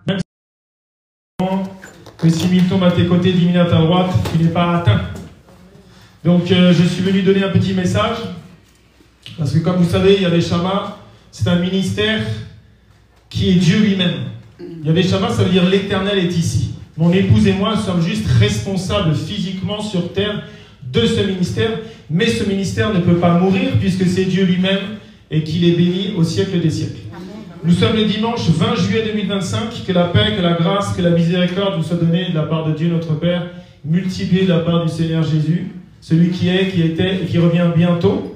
Même que si 1000 tombent à tes côtés, 10 000 à ta droite, tu n'es pas atteint. Donc je suis venu donner un petit message, parce que comme vous savez, Yahvé Shammah, c'est un ministère qui est Dieu lui-même. Yahvé Shammah, ça veut dire l'Éternel est ici. Mon épouse et moi sommes juste responsables physiquement sur terre de ce ministère, mais ce ministère ne peut pas mourir puisque c'est Dieu lui-même et qu'il est béni au siècle des siècles. Nous sommes le dimanche 20 juillet 2025, que la paix, que la grâce, que la miséricorde vous soit donnée de la part de Dieu notre Père, multipliée de la part du Seigneur Jésus, celui qui est, qui était et qui revient bientôt.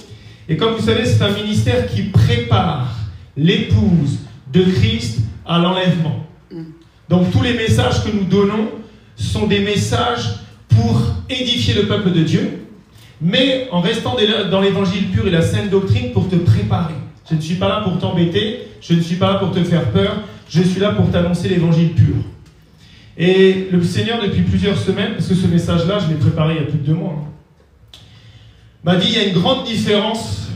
Et comme vous savez, c'est un ministère qui prépare l'épouse de Christ à l'enlèvement. Donc tous les messages que nous donnons sont des messages pour édifier le peuple de Dieu, mais en restant dans l'évangile pur et la saine doctrine pour te préparer. Je ne suis pas là pour t'embêter, je ne suis pas là pour te faire peur, je suis là pour t'annoncer l'évangile pur. Et le Seigneur, depuis plusieurs semaines, parce que ce message-là, je l'ai préparé il y a plus de 2 mois, m'a dit, il y a une grande différence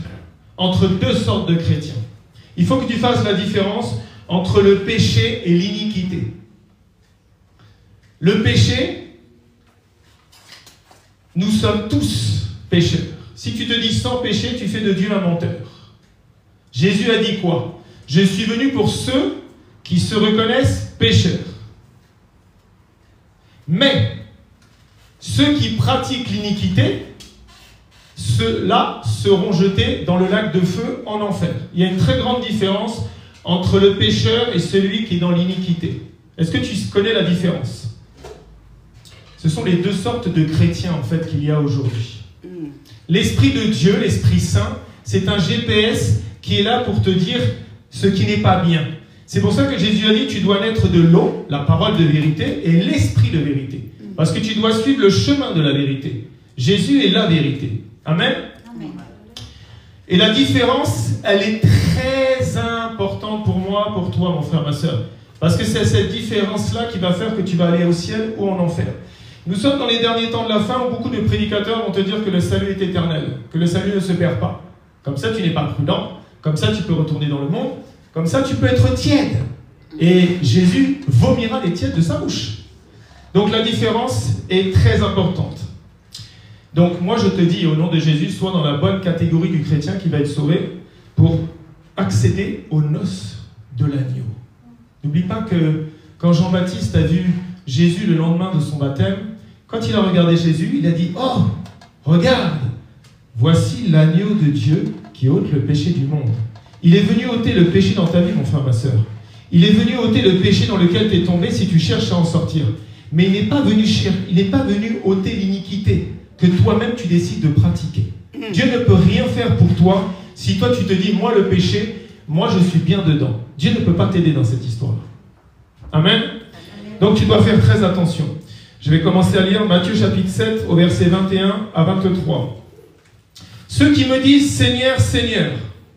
entre 2 sortes de chrétiens. Il faut que tu fasses la différence entre le péché et l'iniquité. Le péché, nous sommes tous pécheurs. Si tu te dis sans péché, tu fais de Dieu un menteur. Jésus a dit quoi? Je suis venu pour ceux qui se reconnaissent pécheurs. Mais ceux qui pratiquent l'iniquité, ceux-là seront jetés dans le lac de feu en enfer. Il y a une très grande différence entre le pécheur et celui qui est dans l'iniquité. Est-ce que tu connais la différence? Ce sont les 2 sortes de chrétiens en fait qu'il y a aujourd'hui. L'Esprit de Dieu, l'Esprit Saint, c'est un GPS qui est là pour te dire ce qui n'est pas bien. C'est pour ça que Jésus a dit, tu dois naître de l'eau, la parole de vérité, et l'Esprit de vérité. Parce que tu dois suivre le chemin de la vérité. Jésus est la vérité. Amen. Amen. Et la différence, elle est très importante pour moi, pour toi, mon frère, ma soeur. Parce que c'est cette différence-là qui va faire que tu vas aller au ciel ou en enfer. Nous sommes dans les derniers temps de la fin où beaucoup de prédicateurs vont te dire que le salut est éternel, que le salut ne se perd pas. Comme ça, tu n'es pas prudent. Comme ça, tu peux retourner dans le monde. Comme ça, tu peux être tiède. Et Jésus vomira les tièdes de sa bouche. Donc la différence est très importante. Donc moi, je te dis, au nom de Jésus, sois dans la bonne catégorie du chrétien qui va être sauvé pour accéder aux noces de l'agneau. N'oublie pas que quand Jean-Baptiste a vu Jésus le lendemain de son baptême, quand il a regardé Jésus, il a dit « Oh, regarde, voici l'agneau de Dieu qui ôte le péché du monde. » Il est venu ôter le péché dans ta vie, mon frère, ma soeur. Il est venu ôter le péché dans lequel tu es tombé si tu cherches à en sortir. Mais il n'est pas venu ôter l'iniquité que toi-même tu décides de pratiquer. Dieu ne peut rien faire pour toi si toi tu te dis « Moi, le péché, moi je suis bien dedans. » Dieu ne peut pas t'aider dans cette histoire-là. Amen. Donc tu dois faire très attention. Je vais commencer à lire Matthieu chapitre 7 au verset 21 à 23. Ceux qui me disent Seigneur, Seigneur,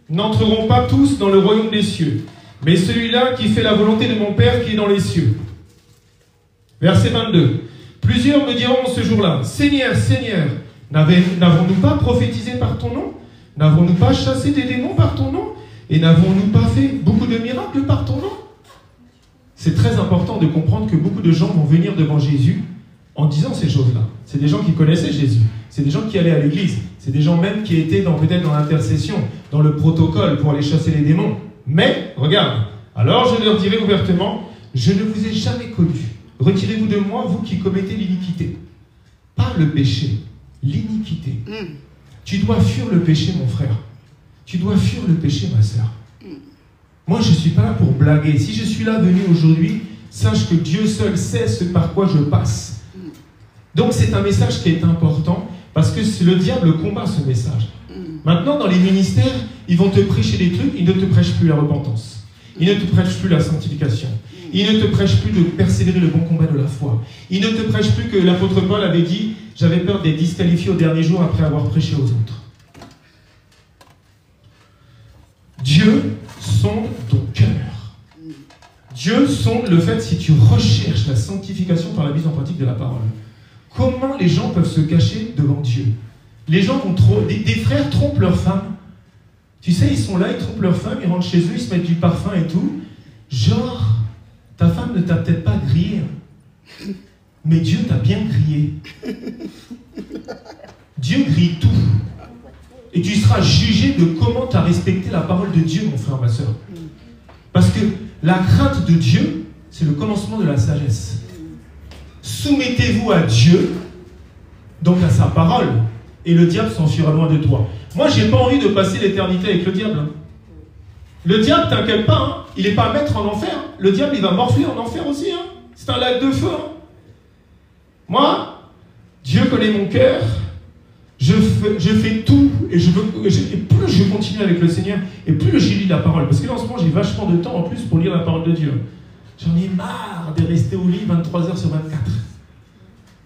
n'entreront pas tous dans le royaume des cieux, mais celui-là qui fait la volonté de mon Père qui est dans les cieux. Verset 22. Plusieurs me diront ce jour-là, Seigneur, Seigneur, n'avons-nous pas prophétisé par ton nom? N'avons-nous pas chassé des démons par ton nom? Et n'avons-nous pas fait beaucoup de miracles par ton nom? C'est très important de comprendre que beaucoup de gens vont venir devant Jésus en disant ces choses-là. C'est des gens qui connaissaient Jésus. C'est des gens qui allaient à l'église. C'est des gens même qui étaient peut-être dans l'intercession, dans le protocole pour aller chasser les démons. Mais, regarde, alors je leur dirai ouvertement, je ne vous ai jamais connu. Retirez-vous de moi, vous qui commettez l'iniquité. Pas le péché, l'iniquité. Tu dois fuir le péché, mon frère. Tu dois fuir le péché, ma sœur. Moi, je ne suis pas là pour blaguer. Si je suis là venu aujourd'hui, sache que Dieu seul sait ce par quoi je passe. Donc, c'est un message qui est important parce que le diable combat ce message. Maintenant, dans les ministères, ils vont te prêcher des trucs, ils ne te prêchent plus la repentance. Ils ne te prêchent plus la sanctification. Ils ne te prêchent plus de persévérer le bon combat de la foi. Ils ne te prêchent plus que l'apôtre Paul avait dit « J'avais peur d'être disqualifié au dernier jour après avoir prêché aux autres. » Dieu sonde ton cœur. Dieu sonde le fait si tu recherches la sanctification par la mise en pratique de la parole. Comment les gens peuvent se cacher devant Dieu? Les gens vont des frères trompent leurs femmes. Tu sais, ils sont là, ils trompent leurs femmes, ils rentrent chez eux, ils se mettent du parfum et tout. Genre, ta femme ne t'a peut-être pas grillé, mais Dieu t'a bien grillé. Dieu grille tout. Et tu seras jugé de comment tu as respecté la parole de Dieu, mon frère, ma soeur. Parce que la crainte de Dieu, c'est le commencement de la sagesse. Soumettez-vous à Dieu, donc à sa parole, et le diable s'enfuira loin de toi. Moi, j'ai pas envie de passer l'éternité avec le diable. Hein. Le diable, t'inquiète pas, hein, il n'est pas maître en enfer. Hein. Le diable, il va morfler en enfer aussi. Hein. C'est un lac de feu. Hein. Moi, Dieu connaît mon cœur. Je fais tout, et plus je continue avec le Seigneur, et plus je lis la parole. Parce que là, en ce moment, j'ai vachement de temps en plus pour lire la parole de Dieu. J'en ai marre de rester au lit 23 heures sur 24.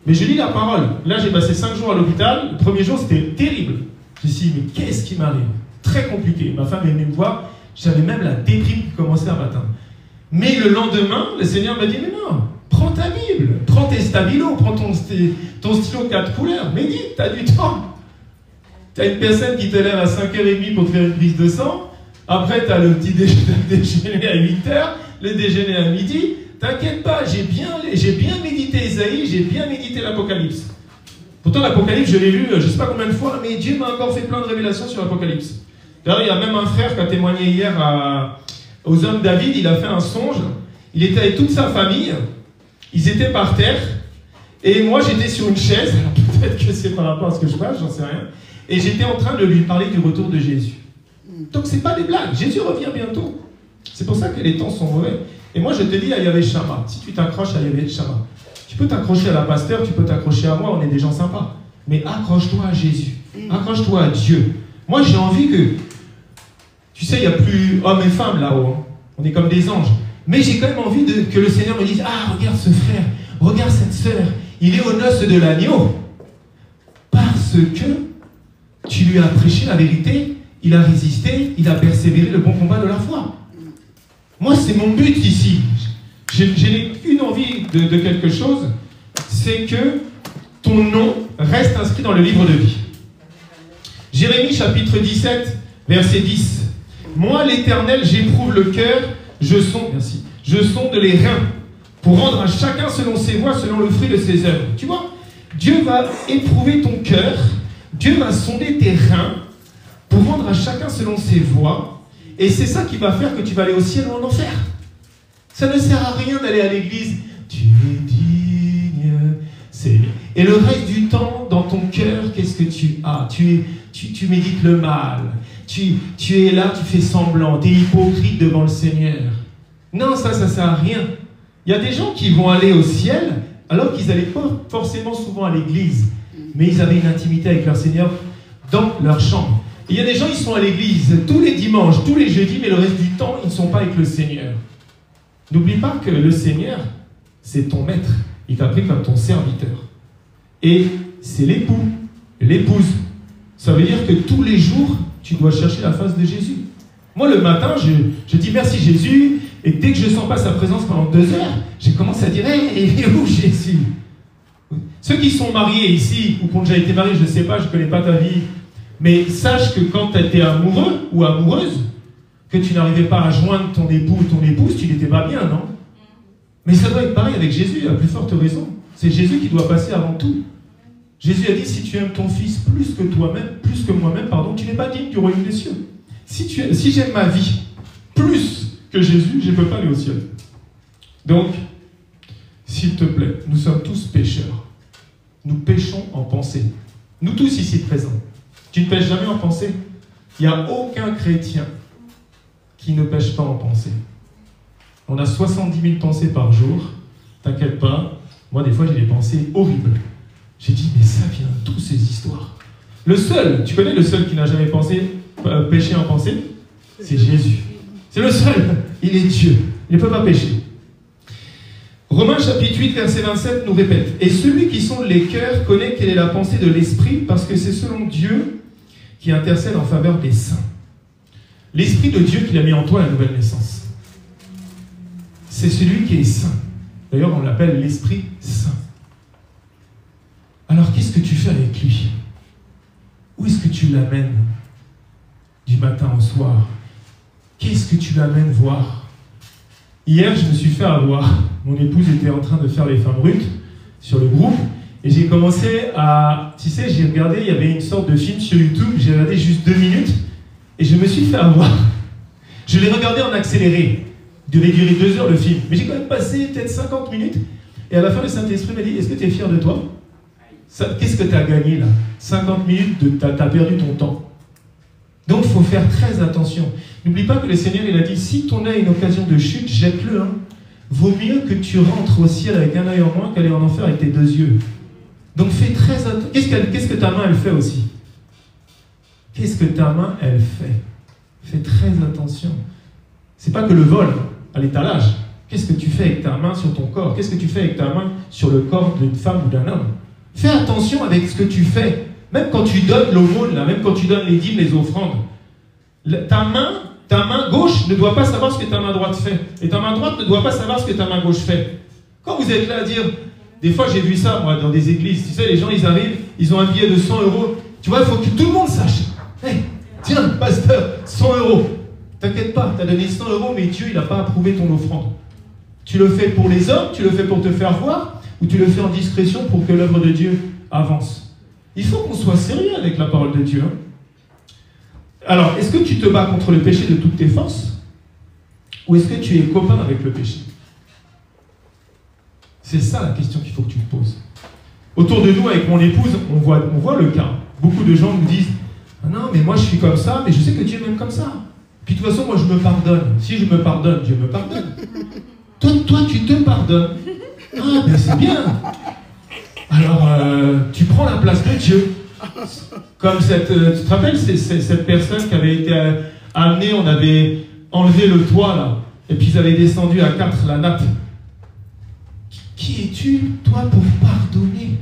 Mais je lis la parole. Là, j'ai passé 5 jours à l'hôpital. Le premier jour, c'était terrible. Je me suis dit, mais qu'est-ce qui m'arrive? Très compliqué. Ma femme est venue me voir. J'avais même la déprime qui commençait à m'atteindre. Mais le lendemain, le Seigneur m'a dit, mais non, prends ta Bible, prends tes stabilos, prends ton stylo 4 couleurs, médite, tu as du temps. Tu as une personne qui te lève à 5h30 pour te faire une prise de sang. Après, tu as le petit déjeuner à 8h, le déjeuner à midi. T'inquiète pas, j'ai bien médité Isaïe, j'ai bien médité l'Apocalypse. Pourtant, l'Apocalypse, je l'ai lu je ne sais pas combien de fois, mais Dieu m'a encore fait plein de révélations sur l'Apocalypse. D'ailleurs, il y a même un frère qui a témoigné hier aux hommes David, il a fait un songe. Il était avec toute sa famille, ils étaient par terre, et moi j'étais sur une chaise, alors peut-être que c'est par rapport à ce que je passe, j'en sais rien, et j'étais en train de lui parler du retour de Jésus. Donc c'est pas des blagues, Jésus revient bientôt. C'est pour ça que les temps sont mauvais. Et moi, je te dis à Yahvé Shammah, si tu t'accroches à Yahvé Shammah, tu peux t'accrocher à la pasteur, tu peux t'accrocher à moi, on est des gens sympas. Mais accroche-toi à Jésus. Accroche-toi à Dieu. Moi, j'ai envie que... Tu sais, il n'y a plus hommes et femmes là-haut. Hein. On est comme des anges. Mais j'ai quand même envie que le Seigneur me dise, ah, regarde ce frère, regarde cette sœur, il est aux noces de l'agneau. Parce que tu lui as prêché la vérité, il a résisté, il a persévéré le bon combat de la foi. Moi, c'est mon but ici. Je n'ai qu'une envie de quelque chose, c'est que ton nom reste inscrit dans le livre de vie. Jérémie chapitre 17, verset 10. Moi, l'Éternel, j'éprouve le cœur, je sonde les reins, pour rendre à chacun selon ses voies, selon le fruit de ses œuvres. Tu vois, Dieu va éprouver ton cœur, Dieu va sonder tes reins, pour rendre à chacun selon ses voies. Et c'est ça qui va faire que tu vas aller au ciel ou en enfer. Ça ne sert à rien d'aller à l'église. Tu es digne. Et le reste du temps, dans ton cœur, qu'est-ce que tu as? Tu médites le mal. Tu es là, tu fais semblant. Tu es hypocrite devant le Seigneur. Non, ça ne sert à rien. Il y a des gens qui vont aller au ciel alors qu'ils n'allaient pas forcément souvent à l'église. Mais ils avaient une intimité avec leur Seigneur dans leur chambre. Il y a des gens, ils sont à l'église tous les dimanches, tous les jeudis, mais le reste du temps, ils ne sont pas avec le Seigneur. N'oublie pas que le Seigneur, c'est ton maître. Il t'a pris comme ton serviteur. Et c'est l'époux, l'épouse. Ça veut dire que tous les jours, tu dois chercher la face de Jésus. Moi, le matin, je dis merci Jésus, et dès que je ne sens pas sa présence pendant 2 heures, je commence à dire, hey, il est où Jésus? Ceux qui sont mariés ici, ou qui ont déjà été mariés, je ne sais pas, je ne connais pas ta vie, mais sache que quand tu étais amoureux ou amoureuse, que tu n'arrivais pas à joindre ton époux ou ton épouse, tu n'étais pas bien, non? Mais ça doit être pareil avec Jésus, à plus forte raison. C'est Jésus qui doit passer avant tout. Jésus a dit, si tu aimes ton fils plus que toi-même, plus que moi-même, pardon, tu n'es pas digne du royaume des cieux. Si j'aime ma vie plus que Jésus, je ne peux pas aller au ciel. Donc, s'il te plaît, nous sommes tous pécheurs. Nous péchons en pensée. Nous tous ici présents. Tu ne pêches jamais en pensée. Il n'y a aucun chrétien qui ne pêche pas en pensée. On a 70 000 pensées par jour. T'inquiète pas. Moi, des fois, j'ai des pensées horribles. J'ai dit, mais ça vient d'où ces histoires? Le seul, tu connais le seul qui n'a jamais péché en pensée? C'est Jésus. C'est le seul. Il est Dieu. Il ne peut pas pécher. Romains chapitre 8, verset 27 nous répète, « Et celui qui sonde les cœurs connaît quelle est la pensée de l'Esprit, parce que c'est selon Dieu qui intercède en faveur des saints. » L'Esprit de Dieu qu'il a mis en toi, la nouvelle naissance. C'est celui qui est saint. D'ailleurs, on l'appelle l'Esprit Saint. Alors, qu'est-ce que tu fais avec lui? Où est-ce que tu l'amènes du matin au soir? Qu'est-ce que tu l'amènes voir? Hier, je me suis fait avoir. Mon épouse était en train de faire les femmes brutes sur le groupe. Et j'ai commencé à... Tu sais, j'ai regardé, il y avait une sorte de film sur YouTube. J'ai regardé juste 2 minutes. Et je me suis fait avoir. Je l'ai regardé en accéléré. Il devait durer 2 heures le film. Mais j'ai quand même passé peut-être 50 minutes. Et à la fin, le Saint-Esprit m'a dit, est-ce que tu es fier de toi? Qu'est-ce que tu as gagné là? 50 minutes, tu as perdu ton temps. Donc, il faut faire très attention. N'oublie pas que le Seigneur, il a dit, si ton œil a une occasion de chute, jette-le. Hein. Vaut mieux que tu rentres au ciel avec un œil en moins qu'aller en enfer avec tes 2 yeux. Donc, fais très attention. Qu'est-ce que ta main, elle fait aussi? Qu'est-ce que ta main, elle fait? Fais très attention. C'est pas que le vol à l'étalage. Qu'est-ce que tu fais avec ta main sur ton corps? Qu'est-ce que tu fais avec ta main sur le corps d'une femme ou d'un homme? Fais attention avec ce que tu fais. Même quand tu donnes l'aumône, même quand tu donnes les dîmes, les offrandes. Ta main gauche ne doit pas savoir ce que ta main droite fait. Et ta main droite ne doit pas savoir ce que ta main gauche fait. Quand vous êtes là à dire... Des fois, j'ai vu ça, moi, dans des églises. Tu sais, les gens, ils arrivent, ils ont un billet de 100 €. Tu vois, il faut que tout le monde sache. Hey, tiens, pasteur, 100 €. T'inquiète pas, tu as donné 100 €, mais Dieu, il n'a pas approuvé ton offrande. Tu le fais pour les hommes, tu le fais pour te faire voir, ou tu le fais en discrétion pour que l'œuvre de Dieu avance. Il faut qu'on soit sérieux avec la parole de Dieu. Hein. Alors, est-ce que tu te bats contre le péché de toutes tes forces, ou est-ce que tu es copain avec le péché? C'est ça la question qu'il faut que tu te poses. Autour de nous, avec mon épouse, on voit le cas. Beaucoup de gens nous disent « Ah non, mais moi je suis comme ça, mais je sais que Dieu m'aime comme ça. Puis de toute façon, moi je me pardonne. Si je me pardonne, Dieu me pardonne. » Toi, tu te pardonnes. Ah, ben c'est bien. Alors, tu prends la place de Dieu. Comme tu te rappelles, c'est cette personne qui avait été amenée, on avait enlevé le toit là, et puis ils avaient descendu à 4 la nappe. Qui es-tu, toi, pour pardonner?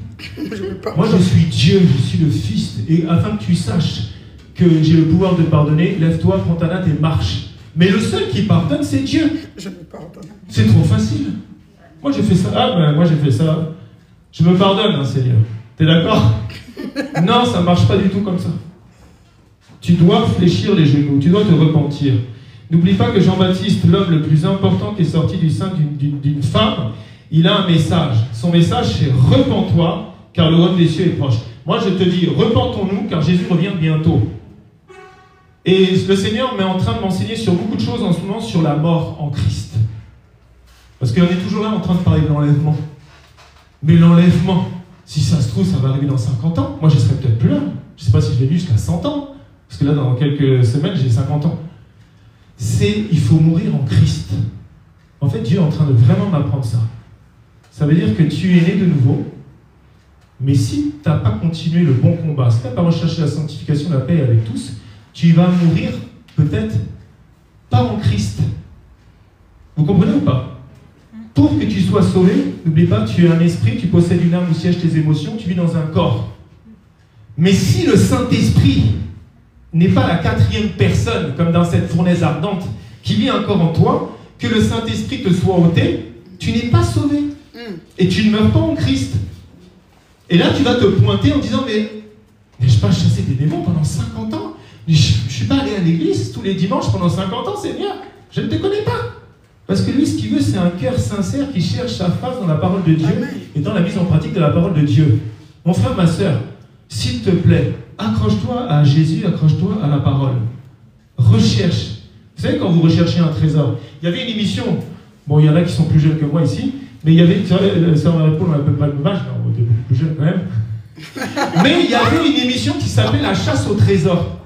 Moi, je suis Dieu, je suis le Fils. Et afin que tu saches que j'ai le pouvoir de pardonner, lève-toi, prends ta natte et marche. Mais le seul qui pardonne, c'est Dieu. Je me pardonne. C'est trop facile. Moi, j'ai fait ça. Ah, ben, moi, j'ai fait ça. Je me pardonne, hein, Seigneur. T'es d'accord? Non, ça ne marche pas du tout comme ça. Tu dois fléchir les genoux, tu dois te repentir. N'oublie pas que Jean-Baptiste, l'homme le plus important qui est sorti du sein d'une femme, il a un message. Son message, c'est « Repens-toi, car le royaume des cieux est proche ». Moi, je te dis, repentons-nous, car Jésus revient bientôt. Et le Seigneur est en train de m'enseigner sur beaucoup de choses en ce moment, sur la mort en Christ. Parce qu'on est toujours là en train de parler de l'enlèvement. Mais l'enlèvement, si ça se trouve, ça va arriver dans 50 ans. Moi, je serai peut-être plus là. Je ne sais pas si je vais vivre jusqu'à 100 ans. Parce que là, dans quelques semaines, j'ai 50 ans. Il faut mourir en Christ. En fait, Dieu est en train de vraiment m'apprendre ça. Ça veut dire que tu es né de nouveau, mais si tu n'as pas continué le bon combat, si tu n'as pas recherché la sanctification, la paix avec tous, tu vas mourir peut-être pas en Christ. Vous comprenez ou pas? Pour que tu sois sauvé, n'oublie pas, tu es un esprit, tu possèdes une âme où siègent tes émotions, tu vis dans un corps. Mais si le Saint-Esprit n'est pas la 4e personne, comme dans cette fournaise ardente, qui vit encore en toi, que le Saint-Esprit te soit ôté, tu n'es pas sauvé. Et tu ne meurs pas en Christ. Et là, tu vas te pointer en disant, mais je pas chassé des démons pendant 50 ans. Je ne suis pas allé à l'église tous les dimanches pendant 50 ans, Seigneur. Je ne te connais pas. Parce que lui, ce qu'il veut, c'est un cœur sincère qui cherche sa face dans la parole de Dieu et dans la mise en pratique de la parole de Dieu. Mon frère, ma soeur, s'il te plaît, accroche-toi à Jésus, accroche-toi à la parole. Recherche. Vous savez, quand vous recherchez un trésor, il y avait une émission, bon, il y en a qui sont plus jeunes que moi ici, mais il y avait, ça on répond, on a un peu pas le même âge, on était beaucoup plus jeunes quand même. Mais il y avait une émission qui s'appelait La chasse au trésor.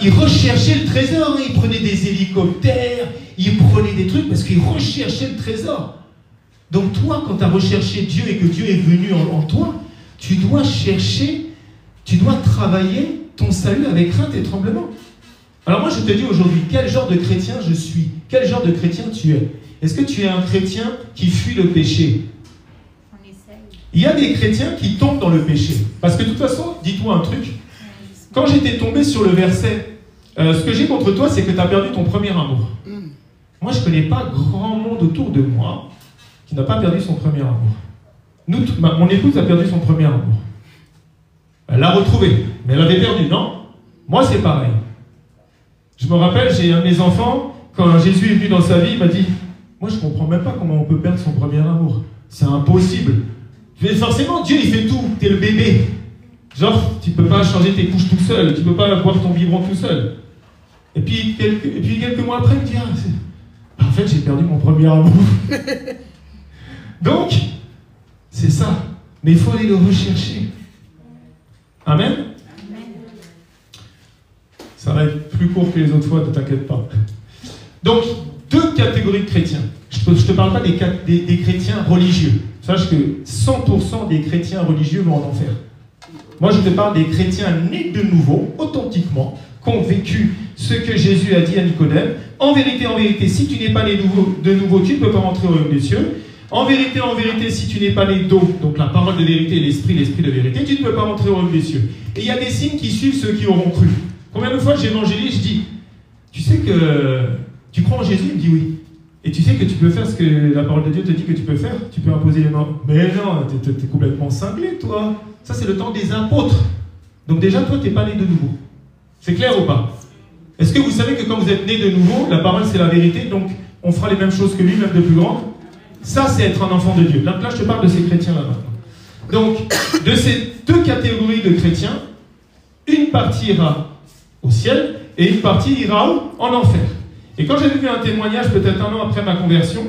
Ils recherchaient le trésor, ils prenaient des hélicoptères, ils prenaient des trucs parce qu'ils recherchaient le trésor. Donc toi, quand tu as recherché Dieu et que Dieu est venu en toi, tu dois chercher, tu dois travailler ton salut avec crainte et tremblement. Alors moi je te dis aujourd'hui, quel genre de chrétien je suis? Quel genre de chrétien tu es? Est-ce que tu es un chrétien qui fuit le péché? On essaye. Il y a des chrétiens qui tombent dans le péché. Parce que de toute façon, dis-toi un truc. Quand j'étais tombé sur le verset, ce que j'ai contre toi, c'est que tu as perdu ton premier amour. Moi, je ne connais pas grand monde autour de moi qui n'a pas perdu son premier amour. Mon épouse a perdu son premier amour. Elle l'a retrouvé, mais elle avait perdu, non? Moi, c'est pareil. Je me rappelle, j'ai un de mes enfants, quand Jésus est venu dans sa vie, il m'a dit, Moi, je ne comprends même pas comment on peut perdre son premier amour. C'est impossible. Mais forcément, Dieu, il fait tout. Tu es le bébé. Genre, tu ne peux pas changer tes couches tout seul. Tu ne peux pas boire ton biberon tout seul. Et puis, quelques mois après, il me dit, en fait, j'ai perdu mon premier amour. Donc, c'est ça. Mais il faut aller le rechercher. Amen. Ça va être plus court que les autres fois, ne t'inquiète pas. Donc, deux catégories de chrétiens. Je ne te parle pas des chrétiens religieux. Sache que 100% des chrétiens religieux vont en enfer. Moi, je te parle des chrétiens nés de nouveau, authentiquement, qui ont vécu ce que Jésus a dit à Nicodème. En vérité, si tu n'es pas né de nouveau, tu ne peux pas rentrer au royaume des cieux. En vérité, si tu n'es pas né d'eau, donc la parole de vérité, l'esprit de vérité, tu ne peux pas rentrer au royaume des cieux. Et il y a des signes qui suivent ceux qui auront cru. Combien de fois j'évangélise, je dis, tu sais que tu crois en Jésus? Il me dit oui. Et tu sais que tu peux faire ce que la parole de Dieu te dit que tu peux faire? Tu peux imposer les mains. Mais non, t'es complètement cinglé, toi. Ça, c'est le temps des apôtres. Donc déjà, toi, tu n'es pas né de nouveau. C'est clair ou pas? Est-ce que vous savez que quand vous êtes né de nouveau, la parole, c'est la vérité, donc on fera les mêmes choses que lui, même de plus grandes? Ça, c'est être un enfant de Dieu. Là, je te parle de ces chrétiens-là maintenant. Donc, de ces deux catégories de chrétiens, une partie ira au ciel et une partie ira en enfer. Et quand j'avais vu un témoignage, peut-être un an après ma conversion,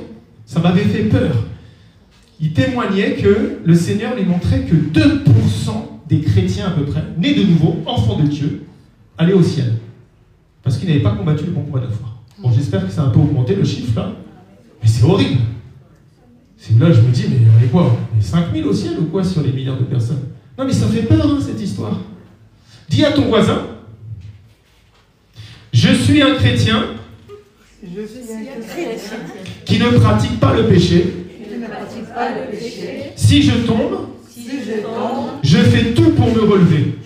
ça m'avait fait peur. Il témoignait que le Seigneur lui montrait que 2% des chrétiens à peu près, nés de nouveau, enfants de Dieu, allaient au ciel. Parce qu'ils n'avaient pas combattu le bon combat de la foi. Bon, j'espère que ça a un peu augmenté le chiffre là, mais c'est horrible. C'est là je me dis, mais on est quoi? On est 5000 au ciel ou quoi sur les milliards de personnes? Non mais ça fait peur hein, cette histoire. Dis à ton voisin, je suis un chrétien qui ne pratique pas le péché. Si je tombe, je fais tout pour me relever.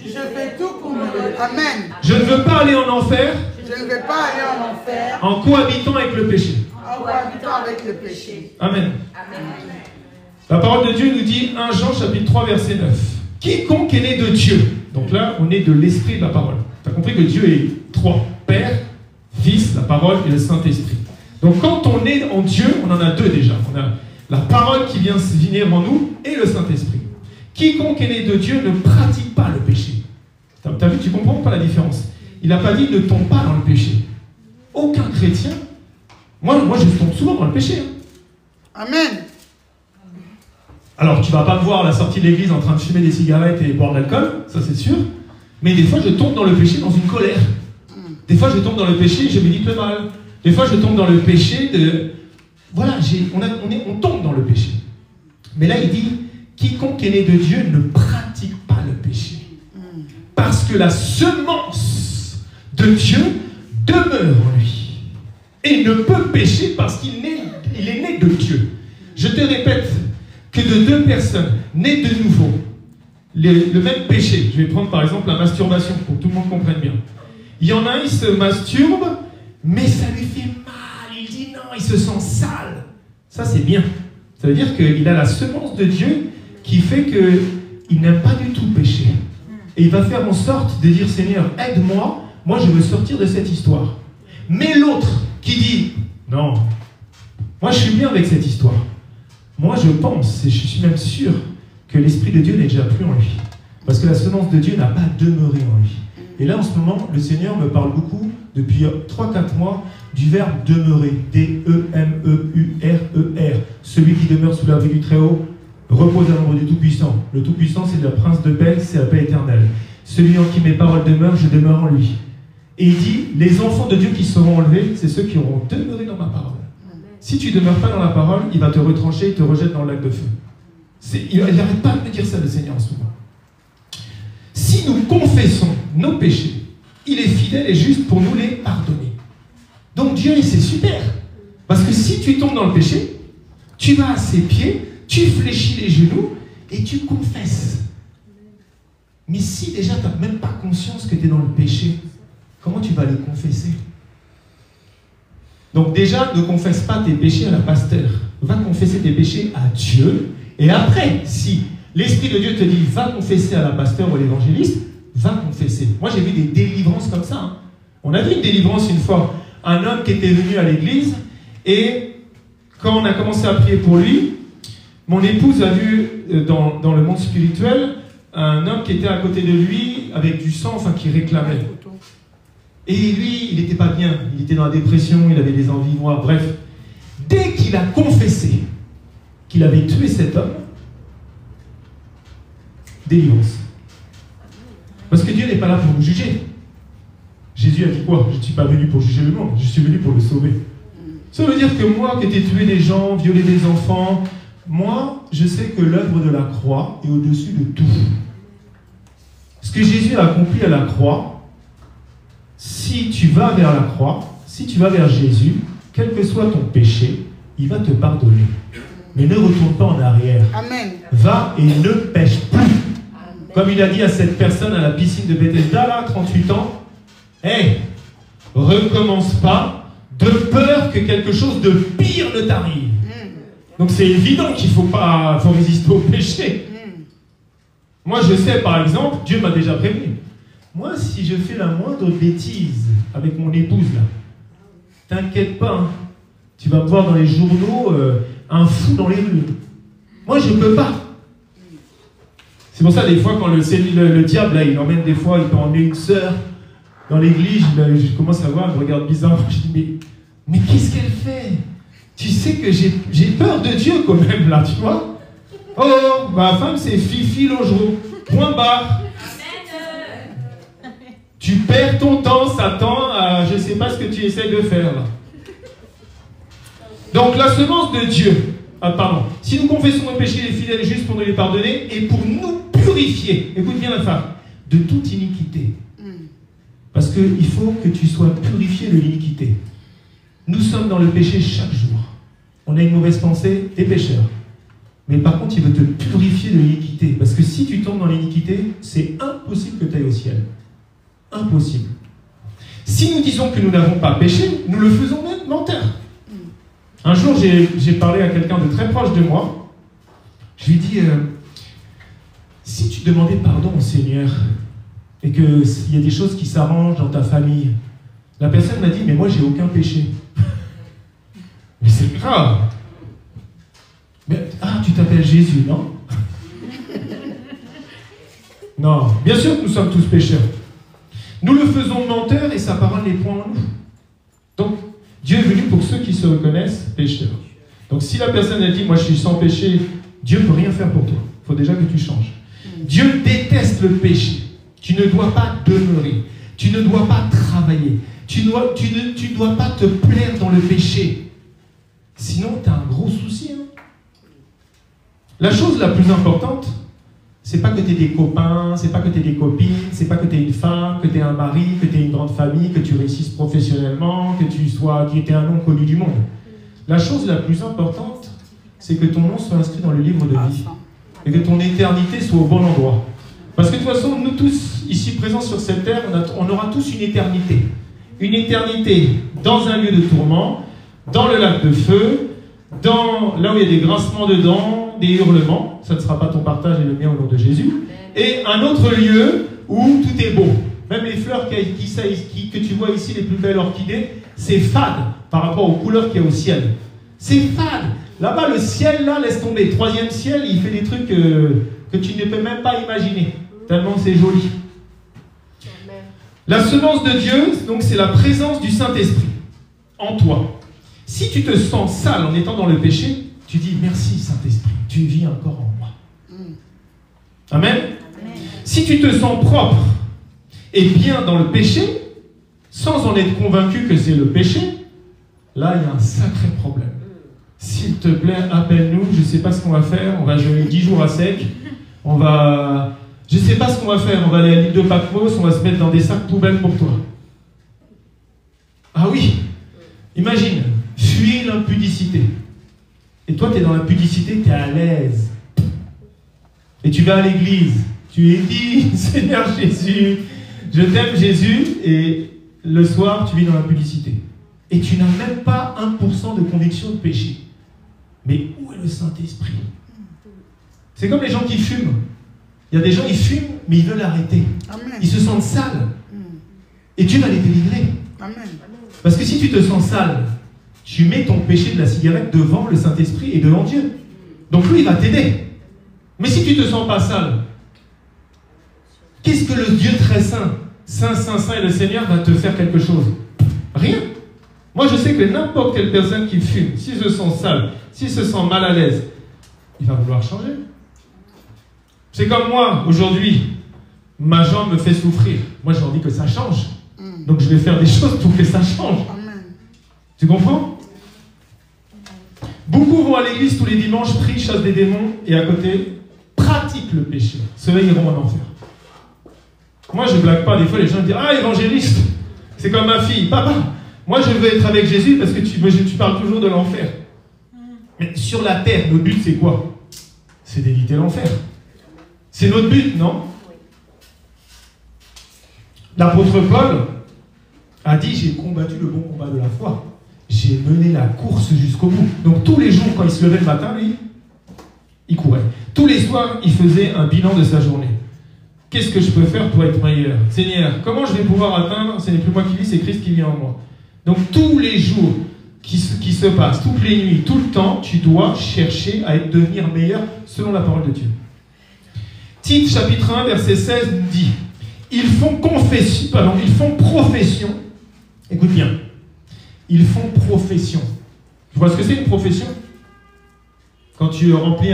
Amen. Je ne veux pas aller en enfer. En cohabitant avec le péché. Amen. La parole de Dieu nous dit 1 Jean chapitre 3 verset 9. Quiconque est né de Dieu. Donc là, on est de l'esprit de la parole. Tu as compris que Dieu est 3. Père, Fils, la parole et le Saint-Esprit. Donc quand on est en Dieu, on en a 2 déjà. On a la parole qui vient se venir en nous et le Saint-Esprit. Quiconque est né de Dieu ne pratique pas le péché. Tu as vu, tu comprends pas la différence. Il n'a pas dit ne tombe pas dans le péché. Aucun chrétien. Moi je tombe souvent dans le péché. Hein. Amen. Alors, tu ne vas pas me voir à la sortie de l'église en train de fumer des cigarettes et boire de l'alcool, ça c'est sûr. Mais des fois, je tombe dans le péché dans une colère. Des fois, je tombe dans le péché et je médite le mal. Des fois, je tombe dans le péché de... Voilà, on tombe dans le péché. Mais là, il dit, quiconque est né de Dieu ne pratique pas le péché. Parce que la semence de Dieu demeure en lui. Et ne peut pécher parce qu'il est né de Dieu. Je te répète que de 2 personnes nées de nouveau, le même péché, je vais prendre par exemple la masturbation pour que tout le monde comprenne bien. Il y en a un, il se masturbe, mais ça lui fait mal, il dit non, il se sent sale. Ça c'est bien. Ça veut dire qu'il a la semence de Dieu qui fait qu'il n'aime pas du tout pécher. Et il va faire en sorte de dire Seigneur, aide-moi, moi je veux sortir de cette histoire. Mais l'autre qui dit non, moi je suis bien avec cette histoire. Moi je pense, et je suis même sûr, que l'Esprit de Dieu n'est déjà plus en lui. Parce que la semence de Dieu n'a pas demeuré en lui. Et là en ce moment, le Seigneur me parle beaucoup, depuis 3-4 mois, du verbe demeurer. D-E-M-E-U-R-E-R. Celui qui demeure sous l'abri du Très-Haut repose à l'ombre du Tout-Puissant. Le Tout-Puissant, c'est le prince de paix, c'est la paix éternelle. Celui en qui mes paroles demeurent, je demeure en lui. Et il dit, les enfants de Dieu qui seront enlevés, c'est ceux qui auront demeuré dans ma parole. Si tu ne demeures pas dans la parole, il va te retrancher, il te rejette dans le lac de feu. Il n'arrête pas de me dire ça, le Seigneur, en ce moment. Si nous confessons nos péchés, il est fidèle et juste pour nous les pardonner. Donc Dieu, c'est super. Parce que si tu tombes dans le péché, tu vas à ses pieds, tu fléchis les genoux et tu confesses. Mais si déjà tu n'as même pas conscience que tu es dans le péché, comment tu vas les confesser? Donc déjà, ne confesse pas tes péchés à la pasteur. Va confesser tes péchés à Dieu. Et après, si l'Esprit de Dieu te dit, va confesser à la pasteur ou à l'évangéliste, va confesser. Moi, j'ai vu des délivrances comme ça. Hein. On a vu une délivrance une fois. Un homme qui était venu à l'église et quand on a commencé à prier pour lui, mon épouse a vu dans le monde spirituel un homme qui était à côté de lui avec du sang, enfin qui réclamait. Et lui, il n'était pas bien, il était dans la dépression, il avait des envies noires, bref. Dès qu'il a confessé qu'il avait tué cet homme, délivrance. Parce que Dieu n'est pas là pour nous juger. Jésus a dit quoi? Je ne suis pas venu pour juger le monde, je suis venu pour le sauver. Ça veut dire que moi, qui ai tué des gens, violé des enfants, moi, je sais que l'œuvre de la croix est au-dessus de tout. Ce que Jésus a accompli à la croix, si tu vas vers la croix, si tu vas vers Jésus, quel que soit ton péché, il va te pardonner. Mais ne retourne pas en arrière. Amen. Va et ne pêche plus. Amen. Comme il a dit à cette personne à la piscine de Bethesda, là, 38 ans, hey, recommence pas, de peur que quelque chose de pire ne t'arrive. Donc c'est évident qu'il faut résister au péché. Moi je sais par exemple, Dieu m'a déjà prévenu. Moi si je fais la moindre bêtise avec mon épouse là, t'inquiète pas, hein, tu vas me voir dans les journaux un fou dans les rues. Moi je peux pas. C'est pour ça des fois quand le diable là, il emmène des fois, il peut emmener une sœur dans l'église, je commence à voir, elle me regarde bizarrement, je dis mais qu'est-ce qu'elle fait? Tu sais que j'ai peur de Dieu quand même là, tu vois. Oh, ma femme c'est Fifi Logereau. Point barre. Tu perds ton temps, Satan, à je ne sais pas ce que tu essaies de faire là. Donc la semence de Dieu, si nous confessons nos péchés, il est fidèle et juste pour nous les pardonner et pour nous purifier, écoute bien la femme, de toute iniquité. Parce qu'il faut que tu sois purifié de l'iniquité. Nous sommes dans le péché chaque jour. On a une mauvaise pensée, t'es pécheur. Mais par contre, il veut te purifier de l'iniquité. Parce que si tu tombes dans l'iniquité, c'est impossible que tu ailles au ciel. Impossible. Si nous disons que nous n'avons pas péché, nous le faisons même menteur. Un jour, j'ai parlé à quelqu'un de très proche de moi. Je lui ai dit, si tu demandais pardon au Seigneur, et qu'il y a des choses qui s'arrangent dans ta famille, la personne m'a dit, mais moi, j'ai aucun péché. Mais c'est grave. Mais, tu t'appelles Jésus, non? Non, bien sûr que nous sommes tous pécheurs. Nous le faisons menteur et sa parole n'est point en nous. Donc, Dieu est venu pour ceux qui se reconnaissent pécheurs. Donc, si la personne a dit, moi je suis sans péché, Dieu ne peut rien faire pour toi. Il faut déjà que tu changes. Dieu déteste le péché. Tu ne dois pas demeurer. Tu ne dois pas travailler. Tu ne dois pas te plaire dans le péché. Sinon, tu as un gros souci. Hein. La chose la plus importante, c'est pas que tu aies des copains, c'est pas que tu aies des copines, c'est pas que tu aies une femme, que tu aies un mari, que tu aies une grande famille, que tu réussisses professionnellement, que tu aies un nom connu du monde. La chose la plus importante, c'est que ton nom soit inscrit dans le livre de vie. Et que ton éternité soit au bon endroit. Parce que de toute façon, nous tous, ici présents sur cette terre, on aura tous une éternité. Une éternité dans un lieu de tourment, dans le lac de feu, là où il y a des grincements de dents, des hurlements, ça ne sera pas ton partage et le mien au nom de Jésus, et un autre lieu où tout est beau. Même les fleurs que tu vois ici, les plus belles orchidées, c'est fade par rapport aux couleurs qu'il y a au ciel. C'est fade. Là-bas, le ciel, là, laisse tomber. Troisième ciel, il fait des trucs que tu ne peux même pas imaginer, tellement c'est joli. La semence de Dieu, donc, c'est la présence du Saint-Esprit en toi. Si tu te sens sale en étant dans le péché, tu dis merci Saint-Esprit, tu vis encore en moi. Amen. Amen. Si tu te sens propre et bien dans le péché, sans en être convaincu que c'est le péché, là il y a un sacré problème. S'il te plaît, appelle-nous, je ne sais pas ce qu'on va faire, on va jeûner 10 jours à sec, je ne sais pas ce qu'on va faire, on va aller à l'île de Patmos, on va se mettre dans des sacs poubelles pour toi. Ah oui, imagine, fuis l'impudicité. Et toi, tu es dans l'impudicité, tu es à l'aise. Et tu vas à l'église, tu es dit, Seigneur Jésus, je t'aime Jésus, et le soir, tu vis dans l'impudicité. Et tu n'as même pas 1% de conviction de péché. Mais où est le Saint-Esprit? C'est comme les gens qui fument. Il y a des gens qui fument, mais ils veulent arrêter. Amen. Ils se sentent sales. Et Dieu va les délivrer. Amen. Parce que si tu te sens sale, tu mets ton péché de la cigarette devant le Saint-Esprit et devant Dieu. Donc lui, il va t'aider. Mais si tu ne te sens pas sale, qu'est-ce que le Dieu très saint, saint, saint, saint et le Seigneur va te faire quelque chose? Rien. Moi, je sais que n'importe quelle personne qui fume, s'il se sent sale, s'il se sent mal à l'aise, il va vouloir changer. C'est comme moi, aujourd'hui, ma jambe me fait souffrir. Moi, j'ai envie que ça change. Donc, je vais faire des choses pour que ça change. Tu comprends? Beaucoup vont à l'église tous les dimanches, prient, chassent des démons, et à côté, pratiquent le péché. Ceux-là iront en enfer. Moi, je ne blague pas. Des fois, les gens me disent « Ah, évangéliste, c'est comme ma fille. Papa, moi, je veux être avec Jésus parce que tu parles toujours de l'enfer. » Mais sur la terre, notre but, c'est quoi? C'est d'éviter l'enfer. C'est notre but, non? L'apôtre Paul a dit « J'ai combattu le bon combat de la foi. J'ai mené la course jusqu'au bout. » Donc, tous les jours, quand il se levait le matin, lui, il courait. Tous les soirs, il faisait un bilan de sa journée. Qu'est-ce que je peux faire pour être meilleur? Seigneur, comment je vais pouvoir atteindre? Ce n'est plus moi qui vis, c'est Christ qui vit en moi. Donc tous les jours qui se passent, toutes les nuits, tout le temps, tu dois chercher à devenir meilleur selon la parole de Dieu. Tite chapitre 1, verset 16 dit, ils font profession, écoute bien, ils font profession. Tu vois ce que c'est une profession? Quand tu remplis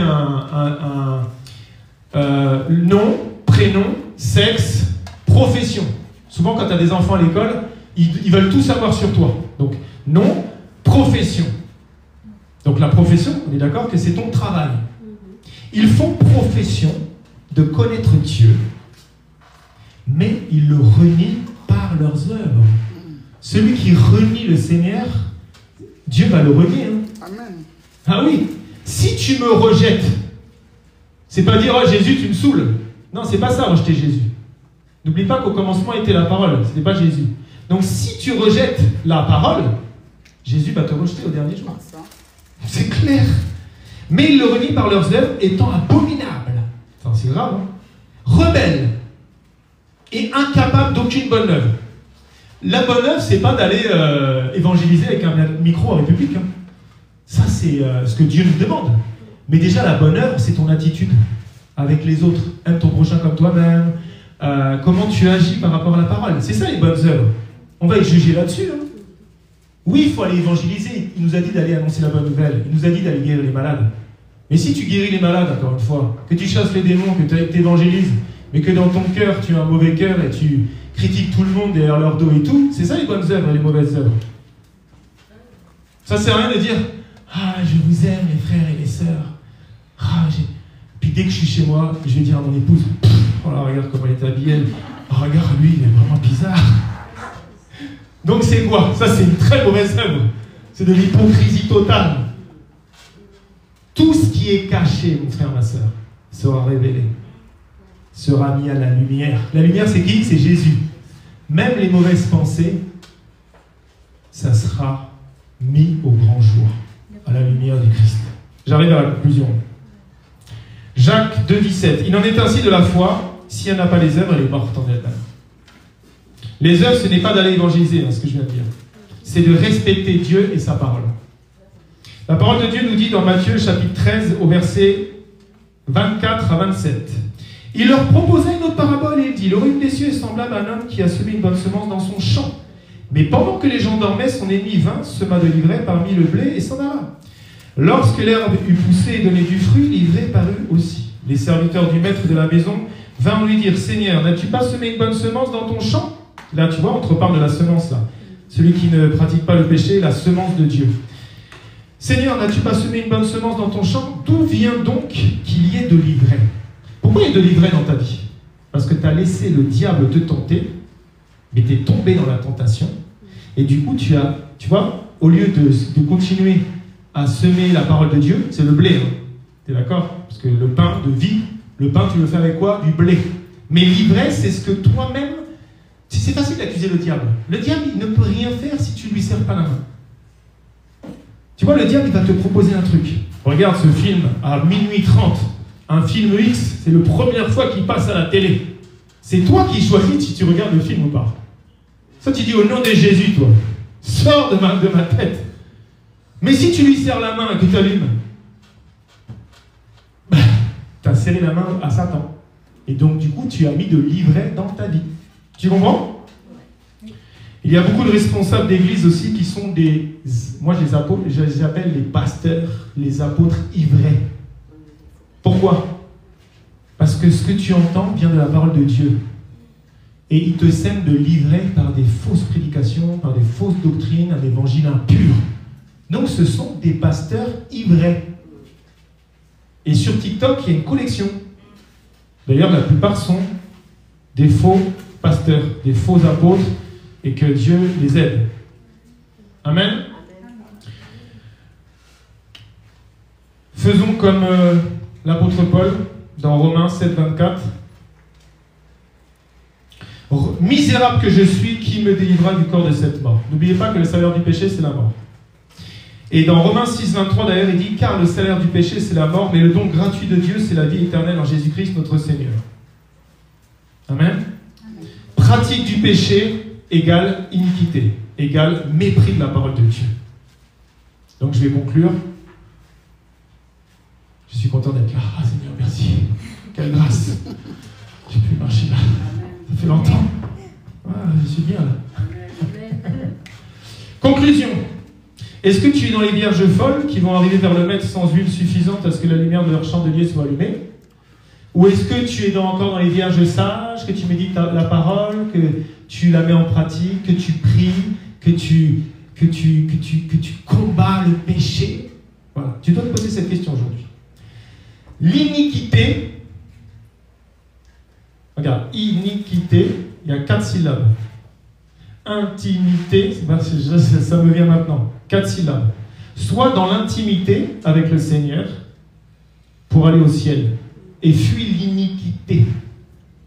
nom, prénom, sexe, profession. Souvent, quand tu as des enfants à l'école, ils veulent tout savoir sur toi. Donc, nom, profession. Donc, la profession, on est d'accord que c'est ton travail. Ils font profession de connaître Dieu, mais ils le renient par leurs œuvres. Celui qui renie le Seigneur, Dieu va le renier. Hein. Amen. Ah oui, si tu me rejettes, c'est pas dire « Oh Jésus, tu me saoules ». Non, c'est pas ça, rejeter Jésus. N'oublie pas qu'au commencement était la parole, ce n'est pas Jésus. Donc si tu rejettes la parole, Jésus va te rejeter au dernier jour. C'est clair. Mais ils le renient par leurs œuvres, étant abominables. Enfin, c'est grave, hein. Rebelles et incapables d'aucune bonne œuvre. La bonne œuvre, c'est pas d'aller évangéliser avec un micro en République. Hein. Ça, c'est ce que Dieu nous demande. Mais déjà, la bonne œuvre, c'est ton attitude avec les autres. Aime ton prochain comme toi-même. Comment tu agis par rapport à la parole. C'est ça les bonnes œuvres. On va y juger là-dessus. Hein. Oui, il faut aller évangéliser. Il nous a dit d'aller annoncer la bonne nouvelle. Il nous a dit d'aller guérir les malades. Mais si tu guéris les malades, encore une fois, que tu chasses les démons, que tu évangélises, mais que dans ton cœur, tu as un mauvais cœur et tu critiques tout le monde derrière leur dos et tout, c'est ça les bonnes œuvres et les mauvaises œuvres. Ça sert à rien de dire « Ah, je vous aime les frères et les sœurs. Ah, puis dès que je suis chez moi, je vais dire à mon épouse « Oh là, regarde comment elle est habillée. Oh, regarde, lui, il est vraiment bizarre. » Donc c'est quoi? Ça, c'est une très mauvaise œuvre. C'est de l'hypocrisie totale. Tout ce qui est caché, mon frère, ma sœur, sera révélé, sera mis à la lumière. La lumière, c'est qui? C'est Jésus. Même les mauvaises pensées, ça sera mis au grand jour, à la lumière du Christ. J'arrive à la conclusion. Jacques 2,17. Il en est ainsi de la foi, si elle n'a pas les œuvres, elle est morte en elle-même. Les œuvres, ce n'est pas d'aller évangéliser, hein, ce que je viens de dire. C'est de respecter Dieu et sa parole. La parole de Dieu nous dit dans Matthieu chapitre 13 au verset 24 à 27. Il leur proposa une autre parabole et il dit, le royaume des cieux est semblable à un homme qui a semé une bonne semence dans son champ. Mais pendant que les gens dormaient, son ennemi vint, sema de l'ivraie parmi le blé et s'en alla. Lorsque l'herbe eut poussé et donné du fruit, l'ivraie parut aussi. Les serviteurs du maître de la maison vinrent lui dire, Seigneur, n'as-tu pas semé une bonne semence dans ton champ? Là, tu vois, on te reparle de la semence, là. Celui qui ne pratique pas le péché, la semence de Dieu. Seigneur, n'as-tu pas semé une bonne semence dans ton champ? D'où vient donc qu'il y ait de l'ivraie? Pourquoi il y a de l'ivraie dans ta vie? Parce que tu as laissé le diable te tenter, mais tu es tombé dans la tentation, et du coup, tu vois, au lieu de continuer à semer la parole de Dieu, c'est le blé, hein. Tu es d'accord? Parce que le pain de vie, le pain, tu le fais avec quoi? Du blé. Mais l'ivraie, c'est ce que toi-même... C'est facile d'accuser le diable. Le diable, il ne peut rien faire si tu ne lui serres pas la main. Tu vois, le diable, il va te proposer un truc. Regarde ce film à minuit 30. Un film X, c'est la première fois qu'il passe à la télé. C'est toi qui choisis si tu regardes le film ou pas. Ça, tu dis au nom de Jésus, toi. Sors de ma tête. Mais si tu lui serres la main et que tu allumes, bah, tu as serré la main à Satan. Et donc, du coup, tu as mis de l'ivraie dans ta vie. Tu comprends? Il y a beaucoup de responsables d'église aussi qui sont des... Moi, je les appelle les pasteurs, les apôtres ivraies. Pourquoi? Parce que ce que tu entends vient de la parole de Dieu. Et ils te sèment de l'ivraie par des fausses prédications, par des fausses doctrines, un évangile impur. Donc, ce sont des pasteurs ivraies. Et sur TikTok, il y a une collection. D'ailleurs, la plupart sont des faux pasteurs, des faux apôtres, et que Dieu les aide. Amen. Faisons comme l'apôtre Paul dans Romains 7, 24. Misérable que je suis, qui me délivrera du corps de cette mort? N'oubliez pas que le salaire du péché, c'est la mort. Et dans Romains 6, 23, d'ailleurs, il dit, car le salaire du péché, c'est la mort, mais le don gratuit de Dieu, c'est la vie éternelle en Jésus-Christ, notre Seigneur. Amen. Amen. Pratique du péché égale iniquité, égale mépris de la parole de Dieu. Donc je vais conclure. Je suis content d'être là. Ah Seigneur, merci. Quelle grâce. J'ai pu marcher là. Ça fait longtemps. Ah, je suis bien là. Conclusion. Est-ce que tu es dans les vierges folles qui vont arriver vers le maître sans huile suffisante à ce que la lumière de leur chandelier soit allumée? Ou est-ce que tu es encore dans les vierges sages, que tu médites la parole, que tu la mets en pratique, que tu pries, que tu combats le péché? Voilà. Tu dois te poser cette question aujourd'hui. L'iniquité, regarde, iniquité, il y a 4 syllabes. Intimité, ça me vient maintenant, 4 syllabes. Sois dans l'intimité avec le Seigneur pour aller au ciel. Et fuis l'iniquité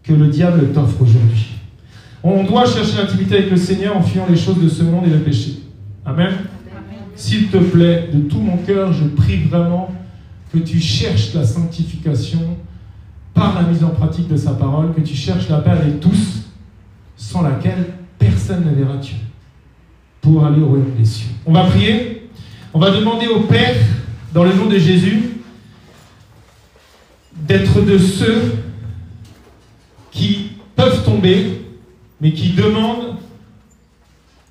que le diable t'offre aujourd'hui. On doit chercher l'intimité avec le Seigneur en fuyant les choses de ce monde et le péché. Amen. S'il te plaît, de tout mon cœur, je prie vraiment que tu cherches la sanctification par la mise en pratique de sa parole, que tu cherches la paix avec tous, sans laquelle personne ne verra Dieu, pour aller au royaume des cieux. On va prier. On va demander au Père, dans le nom de Jésus, d'être de ceux qui peuvent tomber, mais qui demandent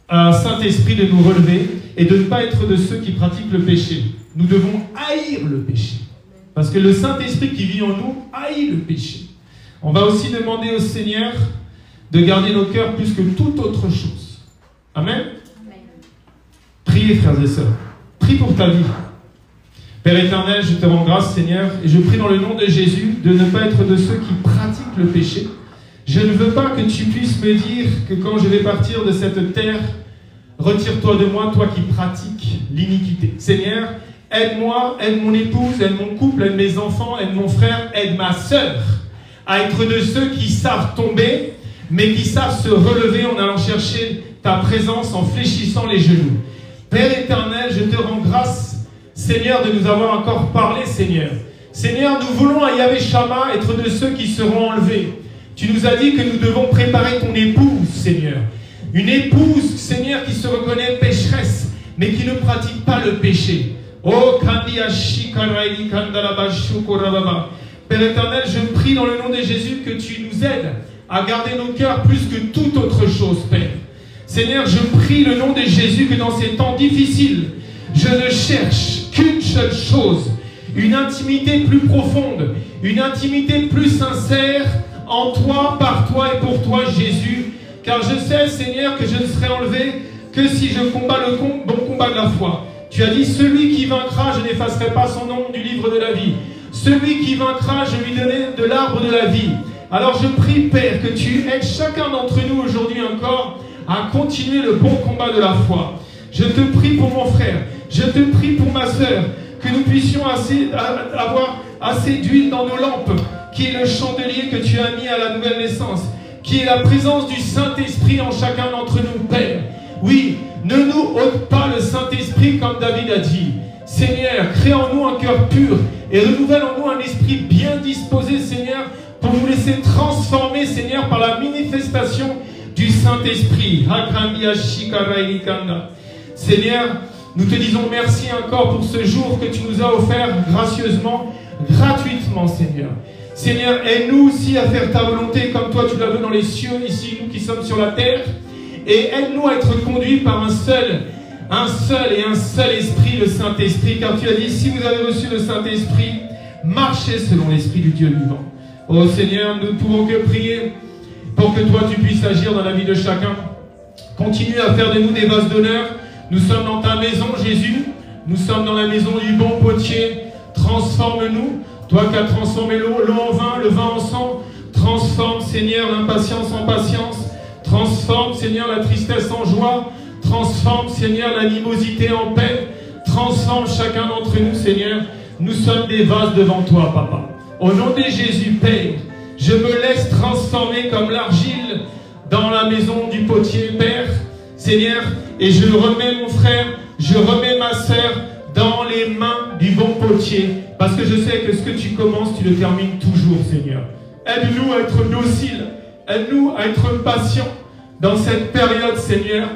à Saint-Esprit de nous relever et de ne pas être de ceux qui pratiquent le péché. Nous devons haïr le péché. Parce que le Saint-Esprit qui vit en nous haït le péché. On va aussi demander au Seigneur de garder nos cœurs plus que toute autre chose. Amen. Priez, frères et sœurs. Prie pour ta vie. Père éternel, je te rends grâce, Seigneur, et je prie dans le nom de Jésus de ne pas être de ceux qui pratiquent le péché. Je ne veux pas que tu puisses me dire que quand je vais partir de cette terre, retire-toi de moi, toi qui pratiques l'iniquité. Seigneur, aide-moi, aide mon épouse, aide mon couple, aide mes enfants, aide mon frère, aide ma sœur à être de ceux qui savent tomber, mais qui savent se relever en allant chercher ta présence, en fléchissant les genoux. Père éternel, je te rends grâce, Seigneur, de nous avoir encore parlé, Seigneur. Seigneur, nous voulons à Yahvé Shammah être de ceux qui seront enlevés. Tu nous as dit que nous devons préparer ton épouse, Seigneur. Une épouse, Seigneur, qui se reconnaît pécheresse, mais qui ne pratique pas le péché. Oh, Père éternel, je prie dans le nom de Jésus que tu nous aides à garder nos cœurs plus que toute autre chose, Père. Seigneur, je prie le nom de Jésus que dans ces temps difficiles, je ne cherche qu'une seule chose, une intimité plus profonde, une intimité plus sincère en toi, par toi et pour toi, Jésus. Car je sais, Seigneur, que je ne serai enlevé que si je combats le bon combat de la foi. Tu as dit, celui qui vaincra, je n'effacerai pas son nom du livre de la vie. Celui qui vaincra, je lui donnerai de l'arbre de la vie. Alors je prie, Père, que tu aides chacun d'entre nous aujourd'hui encore à continuer le bon combat de la foi. Je te prie pour mon frère, je te prie pour ma sœur, que nous puissions avoir assez d'huile dans nos lampes, qui est le chandelier que tu as mis à la nouvelle naissance, qui est la présence du Saint-Esprit en chacun d'entre nous, Père. Oui, ne nous ôte pas le Saint-Esprit comme David a dit. Seigneur, crée en nous un cœur pur et renouvelle en nous un esprit bien disposé, Seigneur, pour nous laisser transformer, Seigneur, par la manifestation du Saint-Esprit. Seigneur, Nous te disons merci encore pour ce jour que tu nous as offert gracieusement, gratuitement, Seigneur. Seigneur, aide-nous aussi à faire ta volonté comme toi tu la veux dans les cieux, ici, nous qui sommes sur la terre. Et aide-nous à être conduits par un seul esprit, le Saint-Esprit. Car tu as dit, si vous avez reçu le Saint-Esprit, marchez selon l'Esprit du Dieu vivant. Oh Seigneur, nous ne pouvons que prier pour que toi tu puisses agir dans la vie de chacun. Continue à faire de nous des vases d'honneur. Nous sommes dans ta maison, Jésus. Nous sommes dans la maison du bon potier. Transforme-nous. Toi qui as transformé l'eau en vin, le vin en sang. Transforme, Seigneur, l'impatience en patience. Transforme, Seigneur, la tristesse en joie. Transforme, Seigneur, l'animosité en paix. Transforme chacun d'entre nous, Seigneur. Nous sommes des vases devant toi, Papa. Au nom de Jésus, Père, je me laisse transformer comme l'argile dans la maison du potier, Père, Seigneur, et je remets mon frère, je remets ma sœur dans les mains du bon potier, parce que je sais que ce que tu commences, tu le termines toujours, Seigneur. Aide-nous à être dociles, aide-nous à être patients dans cette période, Seigneur,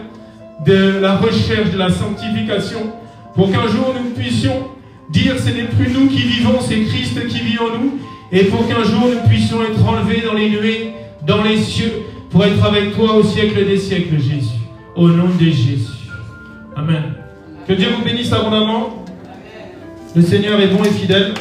de la recherche, de la sanctification, pour qu'un jour nous puissions dire ce n'est plus nous qui vivons, c'est Christ qui vit en nous, et pour qu'un jour nous puissions être enlevés dans les nuées, dans les cieux, pour être avec toi au siècle des siècles, Jésus. Au nom de Jésus. Amen. Que Dieu vous bénisse abondamment. Le Seigneur est bon et fidèle.